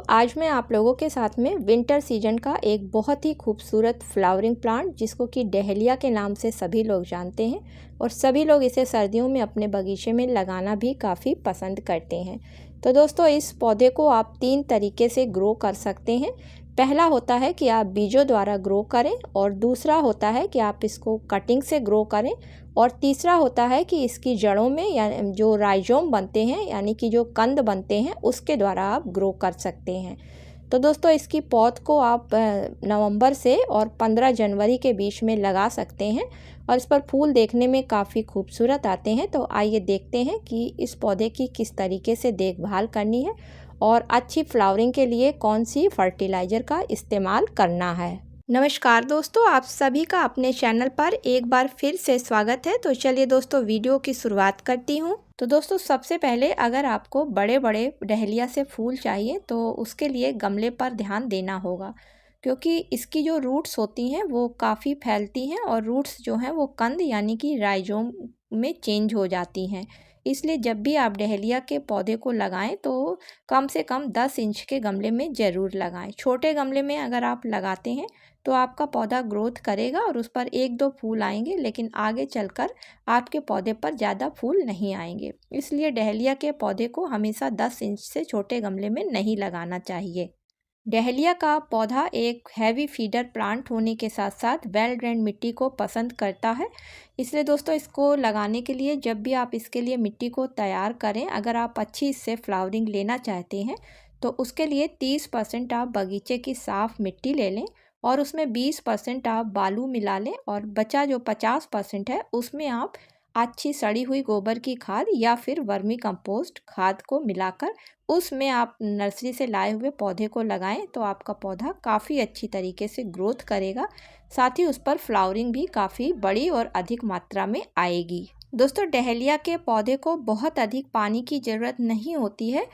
आज मैं आप लोगों के साथ में विंटर सीजन का एक बहुत ही खूबसूरत फ्लावरिंग प्लांट जिसको कि डहेलिया के नाम से सभी लोग जानते हैं और सभी लोग इसे सर्दियों में अपने बगीचे में लगाना भी काफ़ी पसंद करते हैं। तो दोस्तों, इस पौधे को आप 3 तरीके से ग्रो कर सकते हैं। पहला होता है कि आप बीजों द्वारा ग्रो करें, और दूसरा होता है कि आप इसको कटिंग से ग्रो करें, और तीसरा होता है कि इसकी जड़ों में या जो राइजोम बनते हैं यानी कि जो कंद बनते हैं उसके द्वारा आप ग्रो कर सकते हैं। तो दोस्तों, इसकी पौध को आप नवंबर से और 15 जनवरी के बीच में लगा सकते हैं और इस पर फूल देखने में काफ़ी खूबसूरत आते हैं। तो आइए देखते हैं कि इस पौधे की किस तरीके से देखभाल करनी है और अच्छी फ्लावरिंग के लिए कौन सी फर्टिलाइज़र का इस्तेमाल करना है। नमस्कार दोस्तों, आप सभी का अपने चैनल पर एक बार फिर से स्वागत है। तो चलिए दोस्तों, वीडियो की शुरुआत करती हूँ। तो दोस्तों, सबसे पहले अगर आपको बड़े बड़े डहेलिया से फूल चाहिए तो उसके लिए गमले पर ध्यान देना होगा, क्योंकि इसकी जो रूट्स होती हैं वो काफ़ी फैलती हैं और रूट्स जो हैं वो कंद यानी कि राइजोम में चेंज हो जाती हैं। इसलिए जब भी आप डहेलिया के पौधे को लगाएं तो कम से कम 10 इंच के गमले में ज़रूर लगाएं। छोटे गमले में अगर आप लगाते हैं तो आपका पौधा ग्रोथ करेगा और उस पर 1-2 फूल आएंगे, लेकिन आगे चलकर आपके पौधे पर ज़्यादा फूल नहीं आएंगे। इसलिए डहेलिया के पौधे को हमेशा 10 इंच से छोटे गमले में नहीं लगाना चाहिए। डहेलिया का पौधा एक हैवी फीडर प्लांट होने के साथ साथ वेल ड्रेन्ड मिट्टी को पसंद करता है। इसलिए दोस्तों, इसको लगाने के लिए जब भी आप इसके लिए मिट्टी को तैयार करें, अगर आप अच्छी इससे फ्लावरिंग लेना चाहते हैं तो उसके लिए 30% आप बगीचे की साफ़ मिट्टी ले लें और उसमें 20% आप बालू मिला लें, और बचा जो 50% है उसमें आप अच्छी सड़ी हुई गोबर की खाद या फिर वर्मी कंपोस्ट खाद को मिलाकर उसमें आप नर्सरी से लाए हुए पौधे को लगाएं तो आपका पौधा काफ़ी अच्छी तरीके से ग्रोथ करेगा। साथ ही उस पर फ्लावरिंग भी काफ़ी बड़ी और अधिक मात्रा में आएगी। दोस्तों, डहेलिया के पौधे को बहुत अधिक पानी की ज़रूरत नहीं होती है,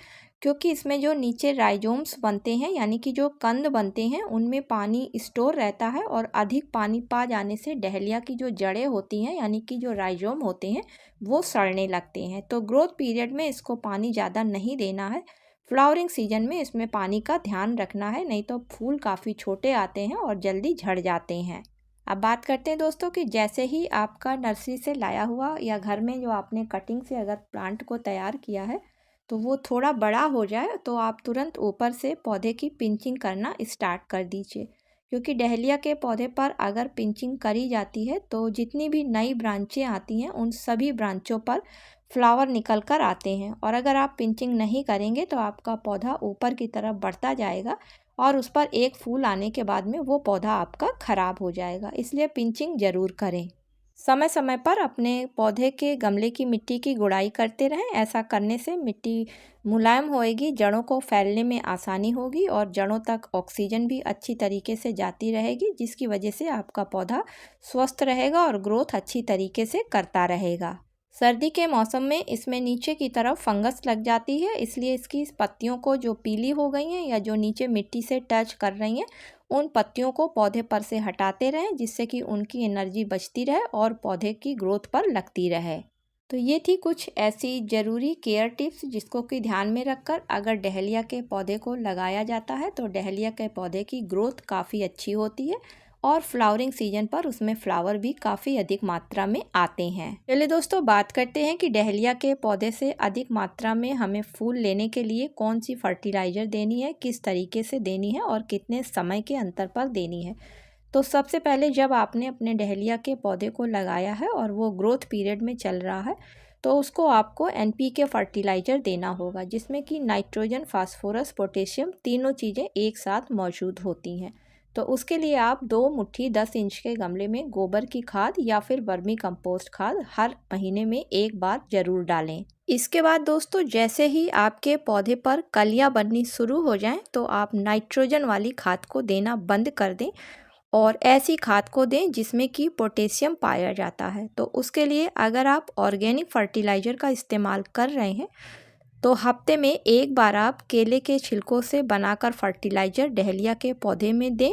क्योंकि इसमें जो नीचे राइजोम्स बनते हैं यानी कि जो कंद बनते हैं उनमें पानी स्टोर रहता है, और अधिक पानी पा जाने से डहेलिया की जो जड़ें होती हैं यानी कि जो राइजोम होते हैं वो सड़ने लगते हैं। तो ग्रोथ पीरियड में इसको पानी ज़्यादा नहीं देना है। फ्लावरिंग सीजन में इसमें पानी का ध्यान रखना है, नहीं तो फूल काफ़ी छोटे आते हैं और जल्दी झड़ जाते हैं। अब बात करते हैं दोस्तों कि जैसे ही आपका नर्सरी से लाया हुआ या घर में जो आपने कटिंग से अगर प्लांट को तैयार किया है तो वो थोड़ा बड़ा हो जाए तो आप तुरंत ऊपर से पौधे की पिंचिंग करना स्टार्ट कर दीजिए, क्योंकि डहेलिया के पौधे पर अगर पिंचिंग करी जाती है तो जितनी भी नई ब्रांचें आती हैं उन सभी ब्रांचों पर फ्लावर निकल कर आते हैं, और अगर आप पिंचिंग नहीं करेंगे तो आपका पौधा ऊपर की तरफ बढ़ता जाएगा और उस पर एक फूल आने के बाद में वो पौधा आपका ख़राब हो जाएगा। इसलिए पिंचिंग ज़रूर करें। समय समय पर अपने पौधे के गमले की मिट्टी की गुड़ाई करते रहें। ऐसा करने से मिट्टी मुलायम होएगी, जड़ों को फैलने में आसानी होगी और जड़ों तक ऑक्सीजन भी अच्छी तरीके से जाती रहेगी, जिसकी वजह से आपका पौधा स्वस्थ रहेगा और ग्रोथ अच्छी तरीके से करता रहेगा। सर्दी के मौसम में इसमें नीचे की तरफ फंगस लग जाती है, इसलिए इसकी पत्तियों को जो पीली हो गई हैं या जो नीचे मिट्टी से टच कर रही हैं उन पत्तियों को पौधे पर से हटाते रहें, जिससे कि उनकी एनर्जी बचती रहे और पौधे की ग्रोथ पर लगती रहे। तो ये थी कुछ ऐसी ज़रूरी केयर टिप्स जिसको कि ध्यान में रखकर अगर डहेलिया के पौधे को लगाया जाता है तो डहेलिया के पौधे की ग्रोथ काफ़ी अच्छी होती है और फ्लावरिंग सीजन पर उसमें फ्लावर भी काफ़ी अधिक मात्रा में आते हैं। चलिए दोस्तों, बात करते हैं कि डहेलिया के पौधे से अधिक मात्रा में हमें फूल लेने के लिए कौन सी फर्टिलाइज़र देनी है, किस तरीके से देनी है और कितने समय के अंतर पर देनी है। तो सबसे पहले जब आपने अपने डहेलिया के पौधे को लगाया है और वो ग्रोथ पीरियड में चल रहा है तो उसको आपको NPK फर्टिलाइज़र देना होगा, जिसमें कि नाइट्रोजन, फास्फोरस, पोटेशियम तीनों चीज़ें एक साथ मौजूद होती हैं। तो उसके लिए आप 2 मुट्ठी 10 इंच के गमले में गोबर की खाद या फिर वर्मी कंपोस्ट खाद हर महीने में एक बार ज़रूर डालें। इसके बाद दोस्तों, जैसे ही आपके पौधे पर कलियां बननी शुरू हो जाएं तो आप नाइट्रोजन वाली खाद को देना बंद कर दें और ऐसी खाद को दें जिसमें कि पोटेशियम पाया जाता है। तो उसके लिए अगर आप ऑर्गेनिक फर्टिलाइज़र का इस्तेमाल कर रहे हैं तो हफ्ते में एक बार आप केले के छिलकों से बनाकर फर्टिलाइज़र डहेलिया के पौधे में दें,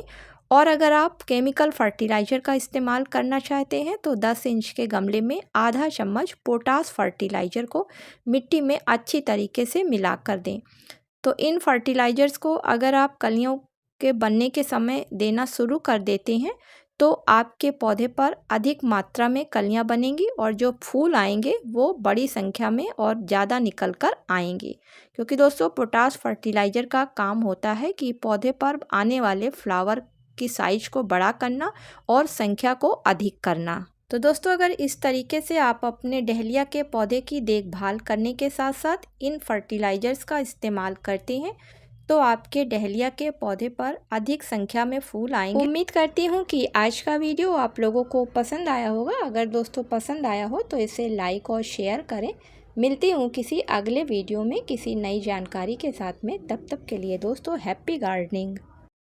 और अगर आप केमिकल फर्टिलाइज़र का इस्तेमाल करना चाहते हैं तो 10 इंच के गमले में आधा चम्मच पोटास फर्टिलाइज़र को मिट्टी में अच्छी तरीके से मिलाकर दें। तो इन फर्टिलाइज़र्स को अगर आप कलियों के बनने के समय देना शुरू कर देते हैं तो आपके पौधे पर अधिक मात्रा में कलियां बनेंगी और जो फूल आएंगे वो बड़ी संख्या में और ज़्यादा निकल कर आएंगे। क्योंकि दोस्तों पोटाश फर्टिलाइज़र का काम होता है कि पौधे पर आने वाले फ्लावर की साइज को बड़ा करना और संख्या को अधिक करना। तो दोस्तों अगर इस तरीके से आप अपने डहेलिया के पौधे की देखभाल करने के साथ साथ इन फर्टिलाइज़र्स का इस्तेमाल करते हैं तो आपके डहेलिया के पौधे पर अधिक संख्या में फूल आएंगे। उम्मीद करती हूँ कि आज का वीडियो आप लोगों को पसंद आया होगा। अगर दोस्तों पसंद आया हो तो इसे लाइक और शेयर करें। मिलती हूँ किसी अगले वीडियो में किसी नई जानकारी के साथ में। तब तक के लिए दोस्तों हैप्पी गार्डनिंग।